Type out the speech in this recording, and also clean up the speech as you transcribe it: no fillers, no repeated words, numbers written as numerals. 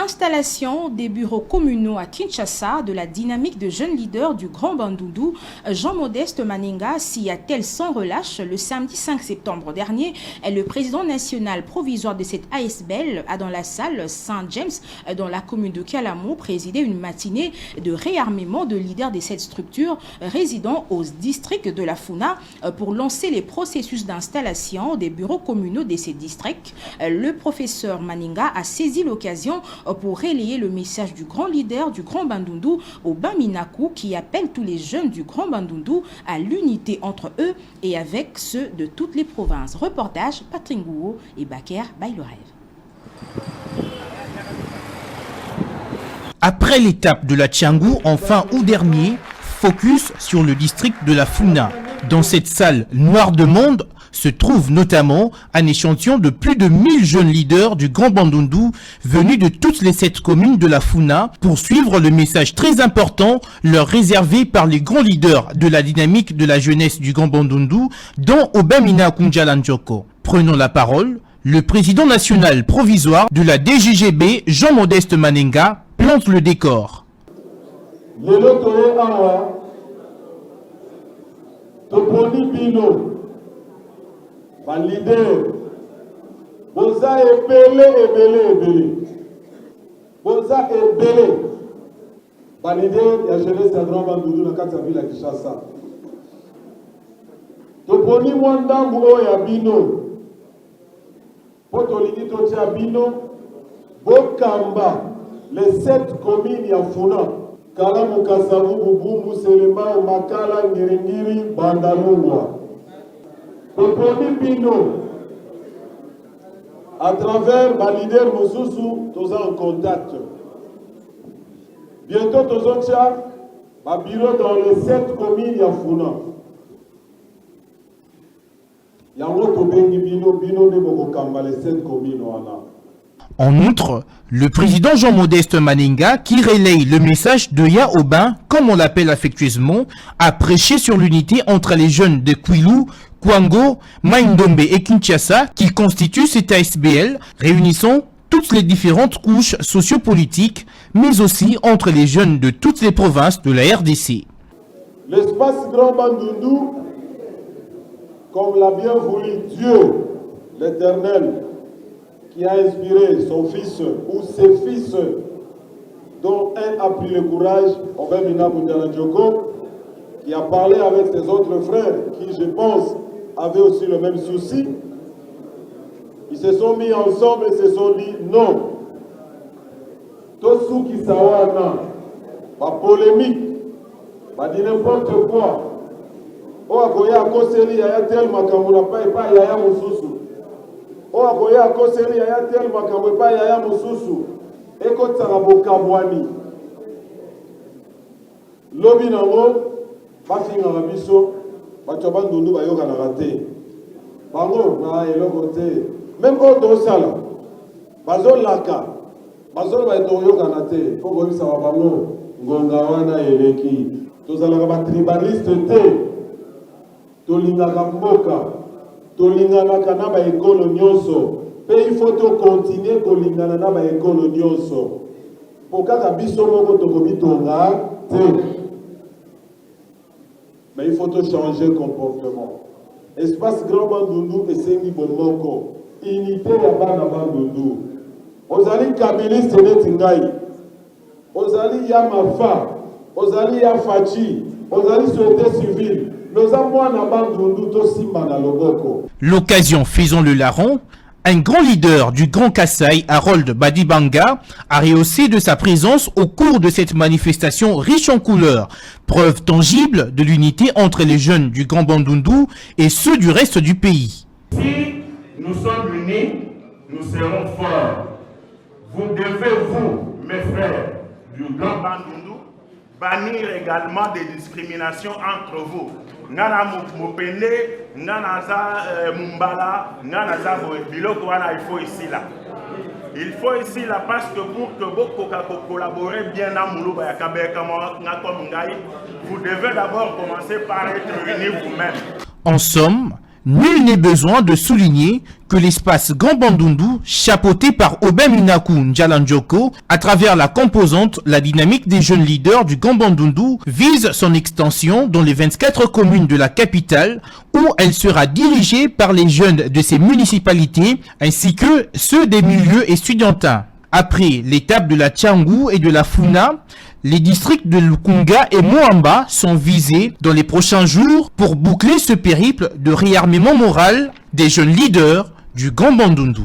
Installation des bureaux communaux à Kinshasa de la dynamique de jeunes leaders du Grand Bandundu, Jean-Modeste Maninga s'y attelle sans relâche. Le samedi 5 septembre dernier, le président national provisoire de cette ASBL a dans la salle Saint-James, dans la commune de Kalamou, présidé une matinée de réarmement de leaders de cette structure résidant au district de la Funa pour lancer les processus d'installation des bureaux communaux de ces districts. Le professeur Maninga a saisi l'occasion pour relayer le message du grand leader du Grand Bandundu au Baminakou qui appelle tous les jeunes du Grand Bandundu à l'unité entre eux et avec ceux de toutes les provinces. Reportage Patrick Ngouo et Baker Bailorève. Après l'étape de la Tchangou en fin août dernier, focus sur le district de la Funa. Dans cette salle noire de monde se trouve notamment un échantillon de plus de 1000 jeunes leaders du Grand Bandundu venus de toutes les 7 communes de la Funa pour suivre le message très important leur réservé par les grands leaders de la dynamique de la jeunesse du Grand Bandundu dont Obamina Kunjalanjoko. Prenons la parole, le président national provisoire de la DGGB, Jean-Modeste Maninga, plante le décor. Leader, boza ebele, boza ebele, leader ya jeunesse ya Grand Bandundu na kati ya ville ya Kinshasa. Toponi mwandangu oyo ya bino, po tolingi totia bino, bokamba les 7 communes ya Funa, Kalamu, Kasavubu, Bumbu, Selema, Makala, Ngiringiri, Bandalungwa. Toponi bino, à travers ma leader Moussousou, tous en contact. Bientôt, tous en tchak, ma bureau dans les 7 communes ya Funa. Yango tobengi bino, bino ne bokokamba les 7 communes wana. En outre, le président Jean-Modeste Maninga, qui relaye le message de Ya Obin, comme on l'appelle affectueusement, a prêché sur l'unité entre les jeunes de Kwilu, Kwango, Maindombe et Kinshasa, qui constituent cette ASBL, réunissant toutes les différentes couches sociopolitiques, mais aussi entre les jeunes de toutes les provinces de la RDC. L'espace Grand Bandundu, comme l'a bien voulu Dieu, l'Éternel, qui a inspiré son fils ou ses fils, dont un a pris le courage, Obamina Kunjalanjoko, qui a parlé avec ses autres frères, qui, je pense, avaient aussi le même souci. Ils se sont mis ensemble et se sont dit non. Tosu Kisawana, pas polémique, pas dit n'importe quoi. O akoya koseli ya tel makamuna pa ya mususu. O akoya koseli ya tel makamwe pa ya mususu. Eko tsara bokabwani. Lobi nango bafinga na biso bato bandundu bayoka na raté. Bango na eloko te. Même au dosala. Bazo laka. Bazo ba yoka na te. Ko bobisa ba bango ngonga wana eleki. Tozalaka ba tribaliste te. Tolingaka mboka, tolinganaka na ba ekolo nyonso, pe il faut to continuer kolingana na ba ekolo nyonso. Po kaka biso moko tokobitonga te. Mais il faut to changer comportement. Espace Grand Bandundu esengi bomoko, unité ya bana Bandundu. Ozali kabiliste neti ngai. Ozali ya mafa, ozali ya fachi, ozali société civile. L'occasion faisant le larron, un grand leader du Grand Kasaï, Harold Badibanga, a rehaussé de sa présence au cours de cette manifestation riche en couleurs, preuve tangible de l'unité entre les jeunes du Grand Bandundu et ceux du reste du pays. Si nous sommes unis, nous serons forts. Vous devez, vous, mes frères du Grand Bandundu, bannir également des discriminations entre vous. Nana Mopende, Nana za Mumbala, Nana za Biloko wana il faut ici là. Il faut ici là parce que pour que beaucoup collaborer bien à Moulouba Yakabe comme Ngai, vous devez d'abord commencer par être unis vous-même. En somme, Nul n'est besoin de souligner que l'espace Grand Bandundu, chapeauté par Obem Inaku Njalanjoko, à travers la composante La dynamique des jeunes leaders du Grand Bandundu, vise son extension dans les 24 communes de la capitale, où elle sera dirigée par les jeunes de ces municipalités, ainsi que ceux des milieux estudiantins. Après l'étape de la Tchangou et de la Funa, les districts de Lukunga et Moamba sont visés dans les prochains jours pour boucler ce périple de réarmement moral des jeunes leaders du Grand Bandundu.